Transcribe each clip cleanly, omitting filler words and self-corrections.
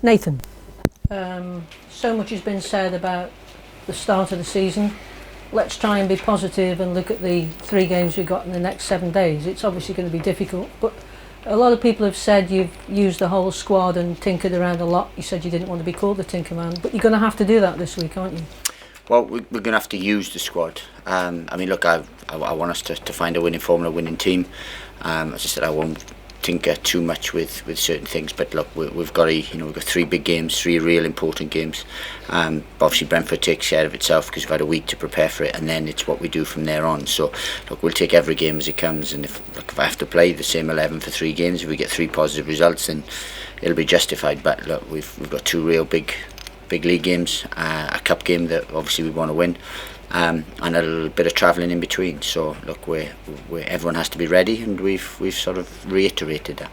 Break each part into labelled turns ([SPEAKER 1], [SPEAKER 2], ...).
[SPEAKER 1] Nathan, so much has been said about the start of the season. Let's try and be positive and look at the 3 games we've got in the next 7 days. It's obviously going to be difficult, but a lot of people have said you've used the whole squad and tinkered around a lot. You said you didn't want to be called the Tinker Man, but you're going to have to do that this week, aren't you?
[SPEAKER 2] Well, we're going to have to use the squad. I mean, look, I want us to find a winning formula, a winning team. As I said, I won't tinker too much with certain things, but look, we've got we've got 3 big games, 3 real important games. Obviously Brentford takes care of itself because we've had a week to prepare for it, and then it's what we do from there on. So look, we'll take every game as it comes, and if I have to play the same 11 for 3 games, if we get 3 positive results, then it'll be justified. But look, we've got 2 real big league games, a cup game that obviously we want to win, and a little bit of travelling in between. So look, everyone has to be ready, and we've sort of reiterated that.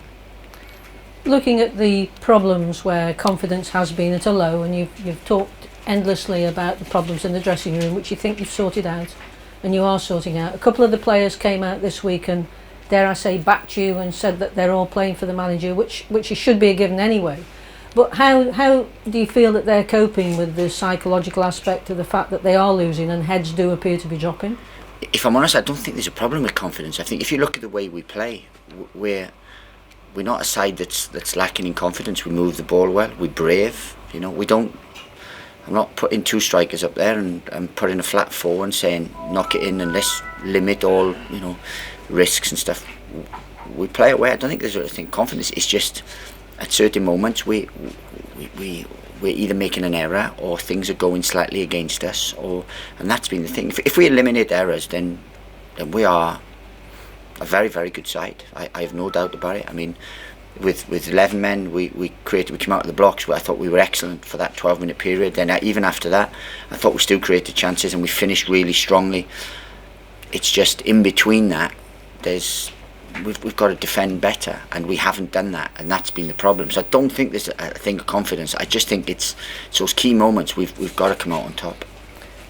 [SPEAKER 1] Looking at the problems where confidence has been at a low, and you've talked endlessly about the problems in the dressing room, which you think you've sorted out, and you are sorting out. A couple of the players came out this week and, dare I say, backed you and said that they're all playing for the manager, which it should be a given anyway. But how do you feel that they're coping with the psychological aspect of the fact that they are losing and heads do appear to be dropping?
[SPEAKER 2] If I'm honest, I don't think there's a problem with confidence. I think if you look at the way we play, we're not a side that's lacking in confidence. We move the ball well, we're brave. We don't. I'm not putting 2 strikers up there and putting a flat 4 and saying knock it in and let's limit all risks and stuff. We play away. I don't think there's a thing. Confidence is just, at certain moments we're either making an error or things are going slightly against us, and that's been the thing. If we eliminate errors, then we are a very, very good side. I have no doubt about it. I mean, with 11 men, we came out of the blocks where I thought we were excellent for that 12-minute period. Then even after that, I thought we still created chances and we finished really strongly. It's just in between that, we've got to defend better, and we haven't done that, and that's been the problem. So I don't think there's a thing of confidence. I just think it's those key moments we've got to come out on top.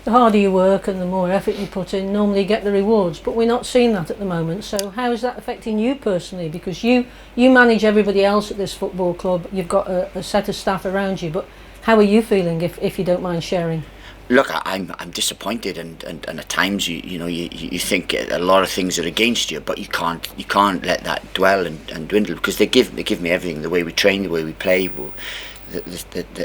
[SPEAKER 1] The harder you work and the more effort you put in, normally you get the rewards, but we're not seeing that at the moment. So how is that affecting you personally? Because you manage everybody else at this football club, you've got a set of staff around you, but how are you feeling, if you don't mind sharing?
[SPEAKER 2] Look, I'm disappointed, and at times you think a lot of things are against you, but you can't let that dwell and dwindle, because they give me everything. The way we train, the way we play,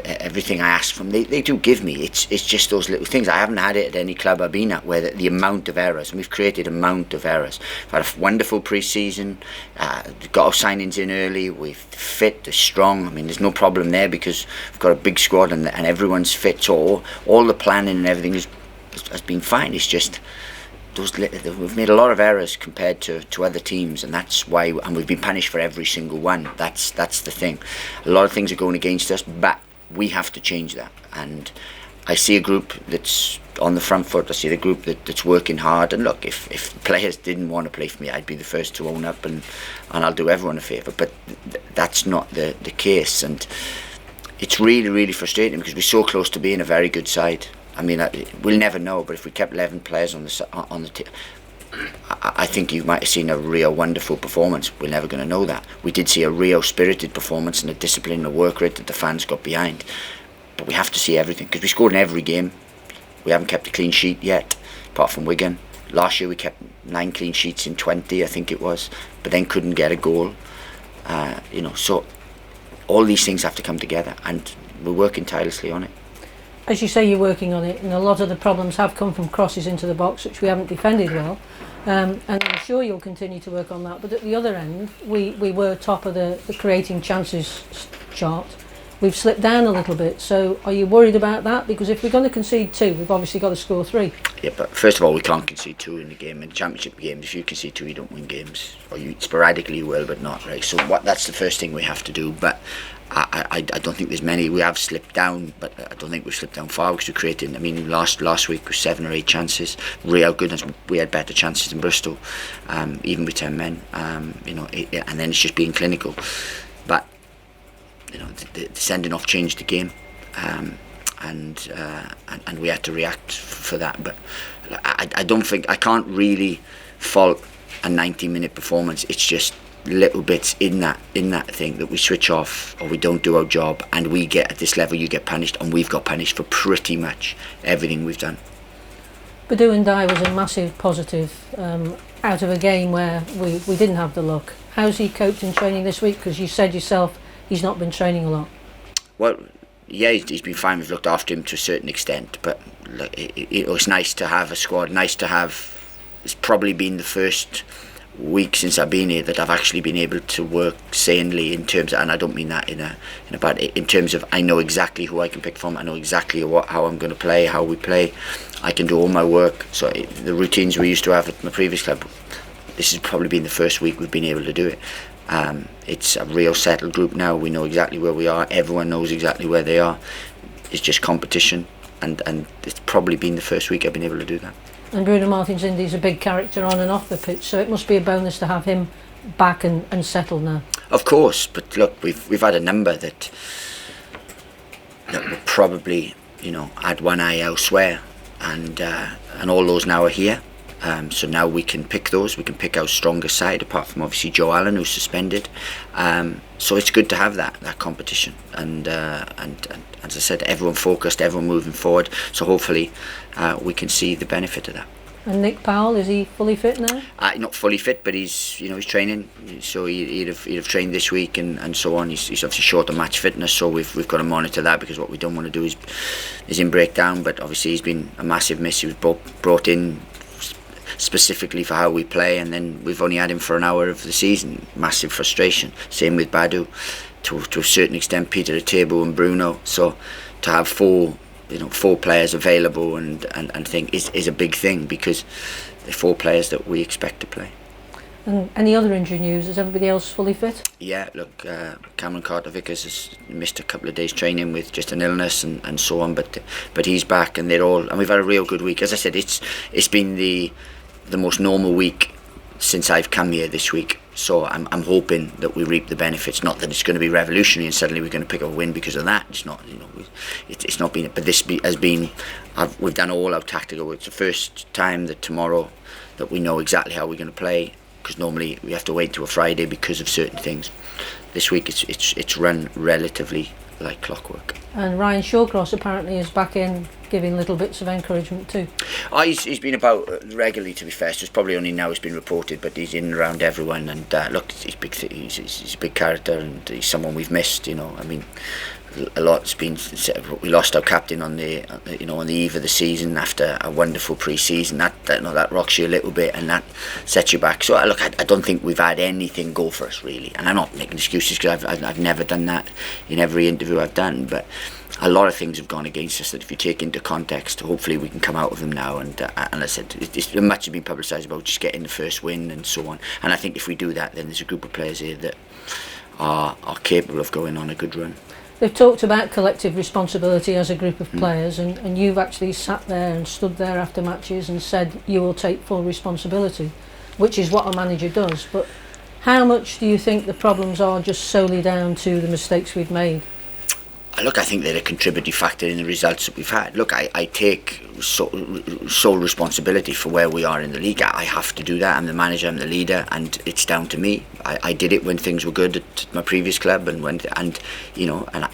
[SPEAKER 2] everything I ask from they do give me. It's just those little things. I haven't had it at any club I've been at where the amount of errors, and we've created amount of errors. We've had a wonderful pre-season, got our signings in early, we're fit, they're strong. I mean, there's no problem there because we've got a big squad and everyone's fit, so all the planning and everything has been fine. It's just we've made a lot of errors compared to other teams, and that's why, and we've been punished for every single one. That's the thing. A lot of things are going against us, but we have to change that. And I see a group that's on the front foot. I see the group that's working hard. And look, if players didn't want to play for me, I'd be the first to own up, and I'll do everyone a favour. But that's not the case, and it's really, really frustrating because we're so close to being a very good side. I mean, we'll never know, but if we kept 11 players on the team, I think you might have seen a real wonderful performance. We're never going to know that. We did see a real spirited performance and a discipline and a work rate that the fans got behind. But we have to see everything, because we scored in every game. We haven't kept a clean sheet yet, apart from Wigan. Last year we kept 9 clean sheets in 20, I think it was, but then couldn't get a goal. So all these things have to come together, and we're working tirelessly on it.
[SPEAKER 1] As you say, you're working on it, and a lot of the problems have come from crosses into the box, which we haven't defended well, and I'm sure you'll continue to work on that. But at the other end, we were top of the creating chances chart. We've slipped down a little bit, so are you worried about that? Because if we're going to concede 2, we've obviously got to score 3.
[SPEAKER 2] Yeah, but first of all, we can't concede 2 in the game. In championship games, if you concede 2, you don't win games, or you sporadically you will, but not, right? So that's the first thing we have to do. But I don't think there's many. We have slipped down, but I don't think we've slipped down far, because we're creating. I mean, last week was 7 or 8 chances. Real goodness, we had better chances in Bristol, even with 10 men. And then it's just being clinical. But the sending off changed the game, and we had to react for that. But I don't think I can't really fault a 90-minute performance. It's just little bits in that thing that we switch off or we don't do our job, and we get at this level, you get punished, and we've got punished for pretty much everything we've done.
[SPEAKER 1] Badu and Dai was a massive positive out of a game where we didn't have the luck. How's he coped in training this week? Because you said yourself he's not been training a lot.
[SPEAKER 2] Well, yeah, he's been fine. We've looked after him to a certain extent, but look, it's nice to have a squad. Nice to have. It's probably been the first week since I've been here that I've actually been able to work sanely in terms of, and I don't mean that in a bad, in terms of I know exactly who I can pick from. I know exactly how I'm going to play, how we play. I can do all my work. So the routines we used to have at my previous club, this has probably been the first week we've been able to do it. It's a real settled group now. We know exactly where we are. Everyone knows exactly where they are. It's just competition, and it's probably been the first week I've been able to do that.
[SPEAKER 1] And Bruno Martins Indy's a big character on and off the pitch, so it must be a bonus to have him back and settled now.
[SPEAKER 2] Of course, but look, we've had a number that will probably, had one eye elsewhere, and all those now are here. So now we can pick those. We can pick our strongest side, apart from obviously Joe Allen, who's suspended. So it's good to have that competition, and as I said, everyone focused, everyone moving forward. So hopefully we can see the benefit of that.
[SPEAKER 1] And Nick Powell, is he fully fit now?
[SPEAKER 2] Not fully fit, but he's training. So he'd have trained this week and so on. He's obviously short of match fitness, so we've got to monitor that, because what we don't want to do is him break down. But obviously he's been a massive miss. He was brought in specifically for how we play, and then we've only had him for an hour of the season. Massive frustration. Same with Badu, to a certain extent, Peter Atebo and Bruno. So to have four players available and thing is a big thing, because they're four players that we expect to play.
[SPEAKER 1] And any other injury news? Is everybody else fully fit?
[SPEAKER 2] Yeah, look, Cameron Carter-Vickers has missed a couple of days training with just an illness and so on, but he's back, and we've had a real good week. As I said, it's been the most normal week since I've come here this week. So I'm hoping that we reap the benefits. Not that it's going to be revolutionary and suddenly we're going to pick up a win because of that. It's not, it's not been. But this has been. We've done all our tactical. It's the first time that tomorrow that we know exactly how we're going to play. Because normally we have to wait till a Friday because of certain things. This week it's run relatively like clockwork. And
[SPEAKER 1] Ryan Shawcross apparently is back in, giving little bits of encouragement too.
[SPEAKER 2] He's been about regularly, to be fair. So it's probably only now it's been reported, but he's in and around everyone. And look, he's big. He's a big character, and he's someone we've missed. I mean, a lot's been. We lost our captain on the eve of the season after a wonderful pre-season. That rocks you a little bit, and that sets you back. So look, I don't think we've had anything go for us really, and I'm not making excuses, because I've never done that in every interview I've done, but a lot of things have gone against us that if you take into context, hopefully we can come out of them now. And I said, much has been publicised about just getting the first win and so on. And I think if we do that, then there's a group of players here that are capable of going on a good run.
[SPEAKER 1] They've talked about collective responsibility as a group of players, and you've actually sat there and stood there after matches and said you will take full responsibility, which is what a manager does. But how much do you think the problems are just solely down to the mistakes we've made?
[SPEAKER 2] Look, I think they're a contributing factor in the results that we've had. Look, I take sole responsibility for where we are in the league. I have to do that. I'm the manager, I'm the leader, and it's down to me. I did it when things were good at my previous club, and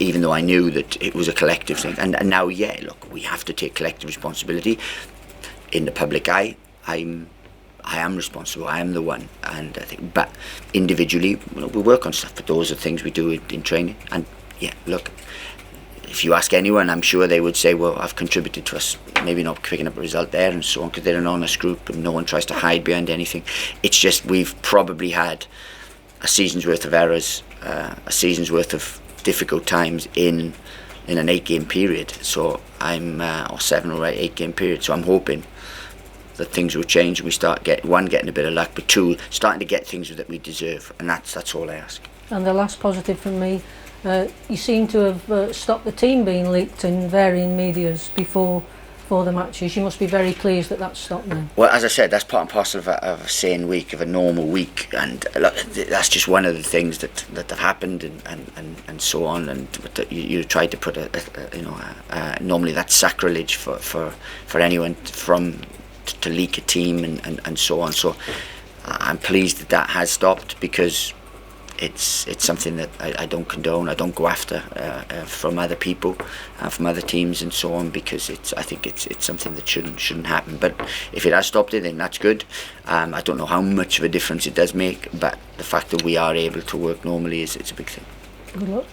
[SPEAKER 2] even though I knew that it was a collective thing, and now, look, we have to take collective responsibility. In the public eye, I am responsible. I am the one, and I think, but individually, we work on stuff. But those are things we do in training, and look. If you ask anyone, I'm sure they would say, well, I've contributed to us maybe not picking up a result there and so on, because they're an honest group and no one tries to hide behind anything. It's just we've probably had a season's worth of errors, a season's worth of difficult times in an 8-game period. So or 7 or 8-game period. So I'm hoping that things will change and we start getting a bit of luck, but 2, starting to get things that we deserve, and that's all I ask.
[SPEAKER 1] And the last positive from me. You seem to have stopped the team being leaked in varying medias before the matches. You must be very pleased that that's stopped now. Well,
[SPEAKER 2] as I said, that's part and parcel of a sane week, of a normal week, and look, that's just one of the things that have happened and so on. And you try to put normally that's sacrilege for anyone to leak a team and so on. So I'm pleased that has stopped, because it's something that I don't condone. I don't go after from other people, from other teams and so on, because I think it's something that shouldn't happen. But if it has stopped it, then that's good. I don't know how much of a difference it does make, but the fact that we are able to work normally it's a big thing.
[SPEAKER 1] Good luck.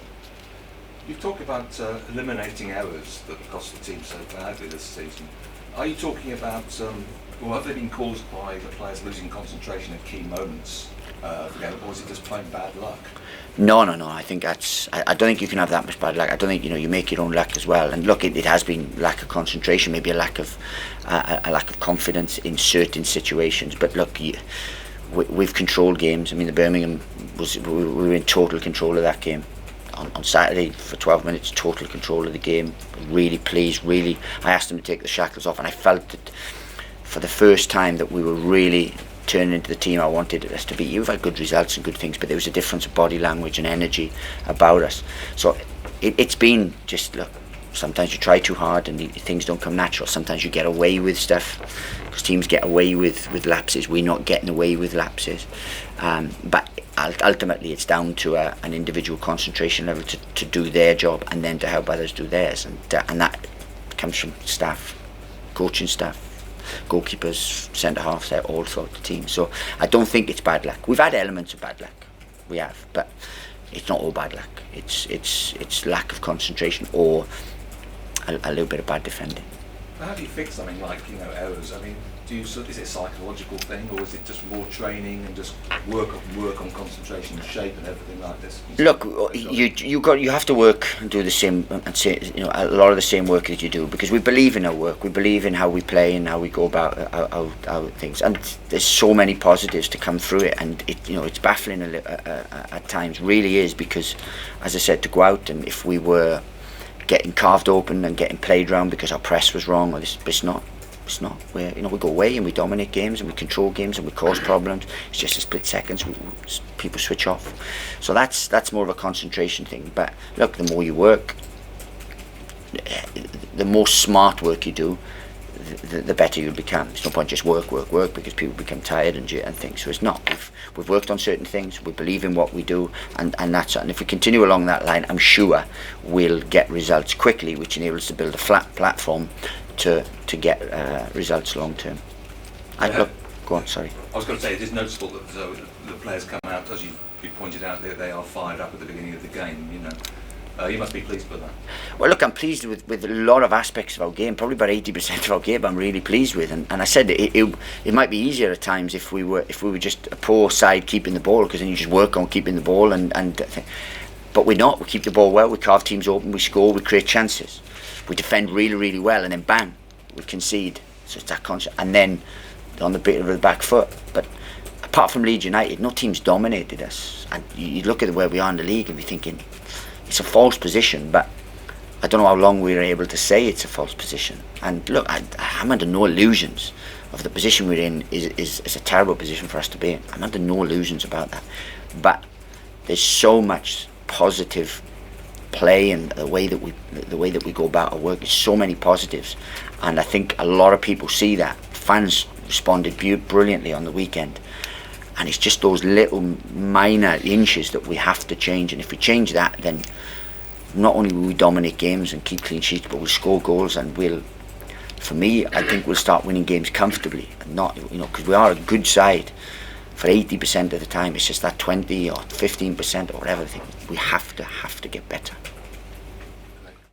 [SPEAKER 3] You've talked about eliminating errors that cost the team so badly this season. Are you talking about, or have they been caused by the players losing concentration at key moments of the game, or is it just plain bad luck?
[SPEAKER 2] No. I think I don't think you can have that much bad luck. I don't think you make your own luck as well. And look, it has been lack of concentration, maybe a lack of confidence in certain situations. But look, we've controlled games. I mean, the Birmingham we were in total control of that game. On Saturday for 12 minutes, total control of the game. Really pleased. Really, I asked them to take the shackles off, and I felt that for the first time that we were really turning into the team I wanted us to be. You've had good results and good things, but there was a difference of body language and energy about us. So it's been just, look, sometimes you try too hard and things don't come natural. Sometimes you get away with stuff, because teams get away with lapses. We're not getting away with lapses. But ultimately it's down to an individual concentration level to do their job, and then to help others do theirs. And that comes from staff, coaching staff, goalkeepers, centre halves, they're all throughout the team. So I don't think it's bad luck. We've had elements of bad luck, we have, but it's not all bad luck. It's lack of concentration or a little bit of bad defending.
[SPEAKER 3] How do you fix something like errors? I mean, is it a psychological thing, or is it just more training and just work on concentration and shape and everything like this?
[SPEAKER 2] Look, you have to work and do the same, and say a lot of the same work that you do, because we believe in our work. We believe in how we play and how we go about our things. And there's so many positives to come through it, and it's baffling at times. Really is, because, as I said, to go out and if we were getting carved open and getting played around because our press was wrong, or it's not. We go away and we dominate games and we control games and we cause problems. It's just a split seconds. People switch off. So that's more of a concentration thing. But look, the more you work, the more smart work you do, the better you become. There's no point just work, because people become tired and things. So it's not. We've worked on certain things. We believe in what we do, and that's it. And if we continue along that line, I'm sure we'll get results quickly, which enables us to build a flat platform to get results long term. Go on, sorry.
[SPEAKER 3] I was going to say, it is noticeable that the players come out, as you pointed out, they are fired up at the beginning of the game. You must be pleased with that. Well,
[SPEAKER 2] look, I'm pleased with a lot of aspects of our game. Probably about 80% of our game I'm really pleased with. And I said it might be easier at times if we were just a poor side keeping the ball, because then you just work on keeping the ball but we're not. We keep the ball well. We carve teams open. We score. We create chances. We defend really, really well, and then bang, we concede. So it's that conscious, and then on the bit of the back foot. But apart from Leeds United, no team's dominated us. And you look at where we are in the league, and we're thinking it's a false position. But I don't know how long we were able to say it's a false position. And look, I'm under no illusions of the position we're in is a terrible position for us to be in. I'm under no illusions about that. But there's so much positive play, and the way that we go about our work is so many positives, and I think a lot of people see that. Fans responded brilliantly on the weekend, and it's just those little minor inches that we have to change. And if we change that, then not only will we dominate games and keep clean sheets, but we'll score goals, and for me, I think we'll start winning games comfortably, and not because we are a good side for 80% of the time. It's just that 20 or 15% or whatever thing. We have to get better.